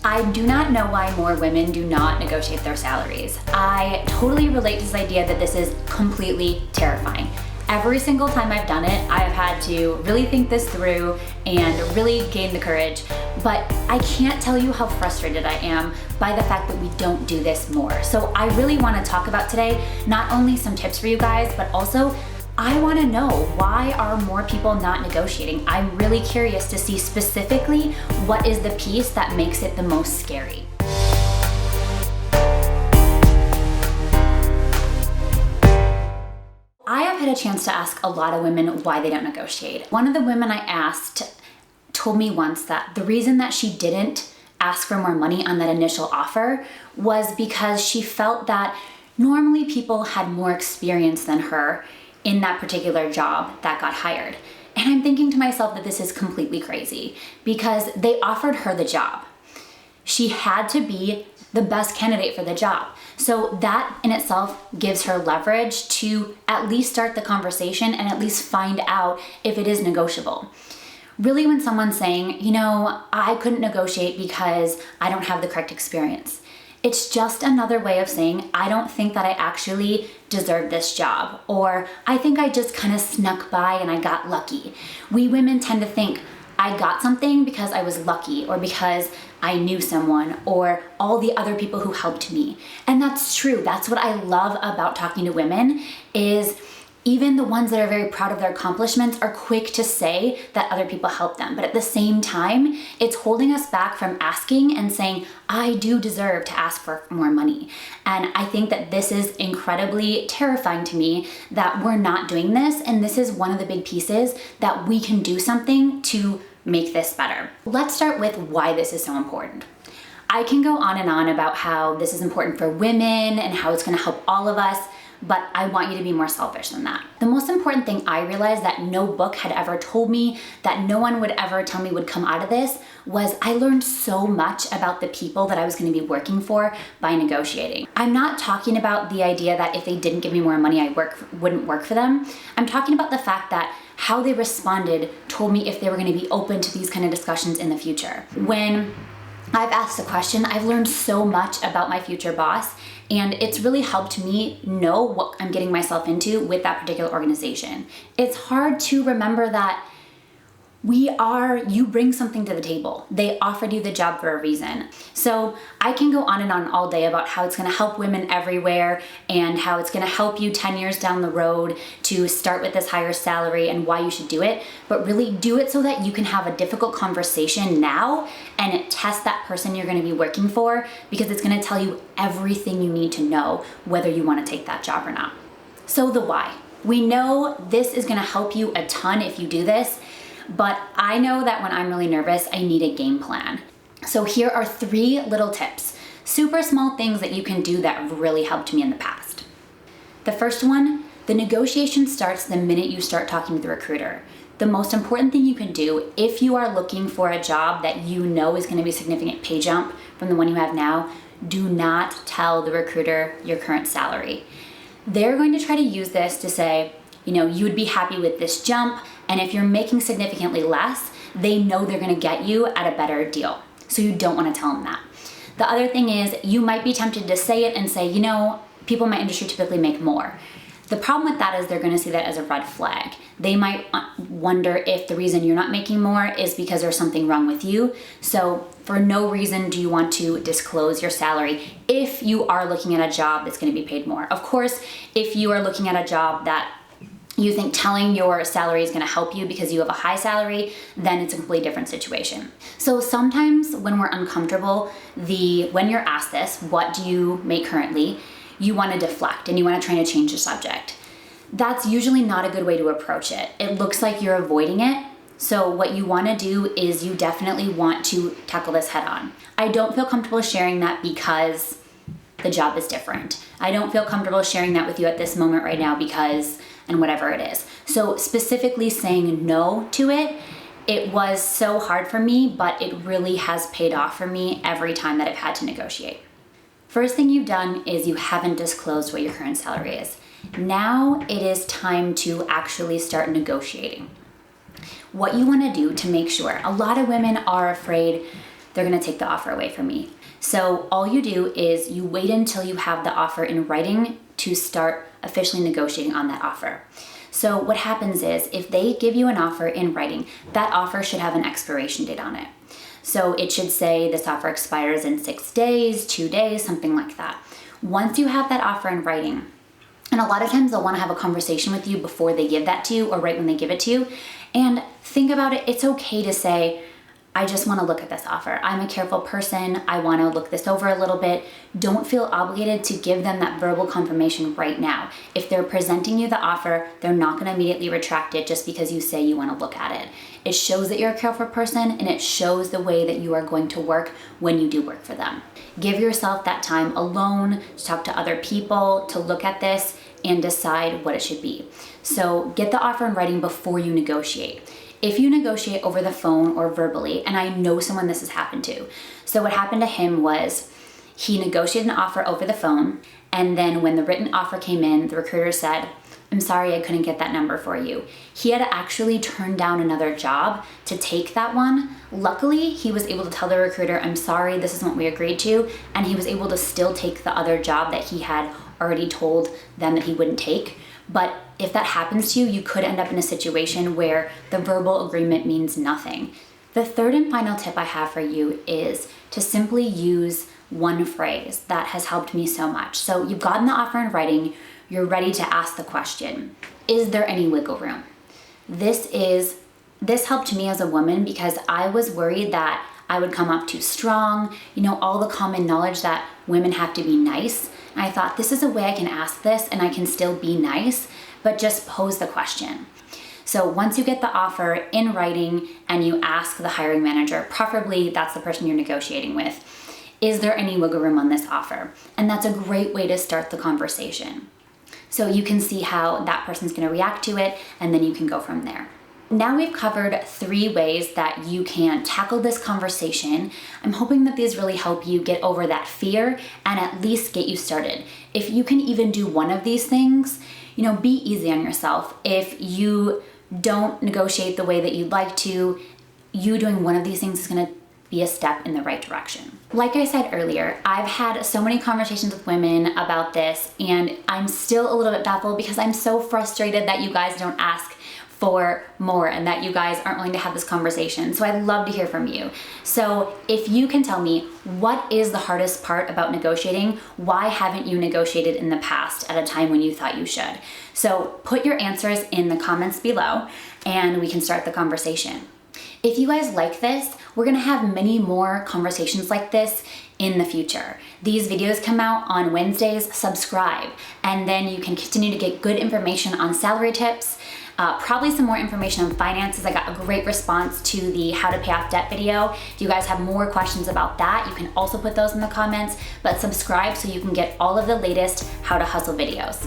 I do not know why more women do not negotiate their salaries. I totally relate to this idea that this is completely terrifying. Every single time I've done it, I've had to really think this through and really gain the courage. But I can't tell you how frustrated I am by the fact that we don't do this more. So I really want to talk about today, not only some tips for you guys, but also I want to know, why are more people not negotiating? I'm really curious to see specifically what is the piece that makes it the most scary. I have had a chance to ask a lot of women why they don't negotiate. One of the women I asked told me once that the reason that she didn't ask for more money on that initial offer was because she felt that normally people had more experience than her in that particular job that got hired. And I'm thinking to myself that this is completely crazy because they offered her the job. She had to be the best candidate for the job. So that in itself gives her leverage to at least start the conversation and at least find out if it is negotiable. Really, when someone's saying, I couldn't negotiate because I don't have the correct experience, it's just another way of saying, I don't think that I actually deserve this job, or I think I just kind of snuck by and I got lucky. We women tend to think, I got something because I was lucky, or because I knew someone, or all the other people who helped me. And that's true. That's what I love about talking to women, is even the ones that are very proud of their accomplishments are quick to say that other people helped them. But at the same time, it's holding us back from asking and saying, I do deserve to ask for more money. And I think that this is incredibly terrifying to me that we're not doing this. And this is one of the big pieces that we can do something to make this better. Let's start with why this is so important. I can go on and on about how this is important for women and how it's gonna help all of us, but I want you to be more selfish than that. The most important thing I realized that no book had ever told me, that no one would ever tell me would come out of this, was I learned so much about the people that I was gonna be working for by negotiating. I'm not talking about the idea that if they didn't give me more money, I wouldn't work for them. I'm talking about the fact that how they responded told me if they were gonna be open to these kind of discussions in the future. When I've asked a question, I've learned so much about my future boss, and it's really helped me know what I'm getting myself into with that particular organization. It's hard to remember that you bring something to the table. They offered you the job for a reason. So I can go on and on all day about how it's gonna help women everywhere and how it's gonna help you 10 years down the road to start with this higher salary and why you should do it, but really do it so that you can have a difficult conversation now and test that person you're gonna be working for, because it's gonna tell you everything you need to know whether you wanna take that job or not. So the why. We know this is gonna help you a ton if you do this, but I know that when I'm really nervous, I need a game plan. So here are 3 little tips, super small things that you can do that really helped me in the past. The first one, the negotiation starts the minute you start talking to the recruiter. The most important thing you can do if you are looking for a job that you know is gonna be a significant pay jump from the one you have now, do not tell the recruiter your current salary. They're going to try to use this to say, you would be happy with this jump, and if you're making significantly less, they know they're gonna get you at a better deal. So you don't wanna tell them that. The other thing is, you might be tempted to say it and say, people in my industry typically make more. The problem with that is they're gonna see that as a red flag. They might wonder if the reason you're not making more is because there's something wrong with you. So for no reason do you want to disclose your salary if you are looking at a job that's gonna be paid more. Of course, if you are looking at a job that you think telling your salary is gonna help you because you have a high salary, then it's a completely different situation. So sometimes when we're uncomfortable, when you're asked this, what do you make currently, you wanna deflect and you wanna try to change the subject. That's usually not a good way to approach it. It looks like you're avoiding it. So what you wanna do is you definitely want to tackle this head on. I don't feel comfortable sharing that because the job is different. I don't feel comfortable sharing that with you at this moment right now because, and whatever it is. So specifically saying no to it, it was so hard for me, but it really has paid off for me every time that I've had to negotiate. First thing you've done is you haven't disclosed what your current salary is. Now it is time to actually start negotiating. What you wanna do to make sure, a lot of women are afraid they're gonna take the offer away from me. So all you do is you wait until you have the offer in writing to start officially negotiating on that offer. So what happens is if they give you an offer in writing, that offer should have an expiration date on it. So it should say this offer expires in 6 days, 2 days, something like that. Once you have that offer in writing, and a lot of times they'll want to have a conversation with you before they give that to you or right when they give it to you. And think about it, it's okay to say, I just want to look at this offer. I'm a careful person. I want to look this over a little bit. Don't feel obligated to give them that verbal confirmation right now. If they're presenting you the offer, they're not going to immediately retract it just because you say you want to look at it. It shows that you're a careful person, and it shows the way that you are going to work when you do work for them. Give yourself that time alone to talk to other people, to look at this and decide what it should be. So get the offer in writing before you negotiate. If you negotiate over the phone or verbally, and I know someone this has happened to. So what happened to him was he negotiated an offer over the phone, and then when the written offer came in, the recruiter said, I'm sorry, I couldn't get that number for you. He had to actually turn down another job to take that one. Luckily, he was able to tell the recruiter, I'm sorry, this isn't what we agreed to, and he was able to still take the other job that he had already told them that he wouldn't take. But if that happens to you, you could end up in a situation where the verbal agreement means nothing. The third and final tip I have for you is to simply use one phrase that has helped me so much. So you've gotten the offer in writing, you're ready to ask the question, is there any wiggle room? This helped me as a woman because I was worried that I would come up too strong, all the common knowledge that women have to be nice. And I thought, this is a way I can ask this and I can still be nice, but just pose the question. So once you get the offer in writing and you ask the hiring manager, preferably that's the person you're negotiating with, is there any wiggle room on this offer? And that's a great way to start the conversation. So you can see how that person's gonna react to it, and then you can go from there. Now we've covered 3 ways that you can tackle this conversation. I'm hoping that these really help you get over that fear and at least get you started. If you can even do one of these things, be easy on yourself. If you don't negotiate the way that you'd like to, you doing one of these things is gonna be a step in the right direction. Like I said earlier, I've had so many conversations with women about this, and I'm still a little bit baffled because I'm so frustrated that you guys don't ask for more and that you guys aren't willing to have this conversation. So I'd love to hear from you. So if you can tell me, what is the hardest part about negotiating? Why haven't you negotiated in the past at a time when you thought you should? So put your answers in the comments below and we can start the conversation. If you guys like this, we're gonna have many more conversations like this in the future. These videos come out on Wednesdays. Subscribe, and then you can continue to get good information on salary tips, probably some more information on finances. I got a great response to the how to pay off debt video. If you guys have more questions about that, you can also put those in the comments, but subscribe so you can get all of the latest how to hustle videos.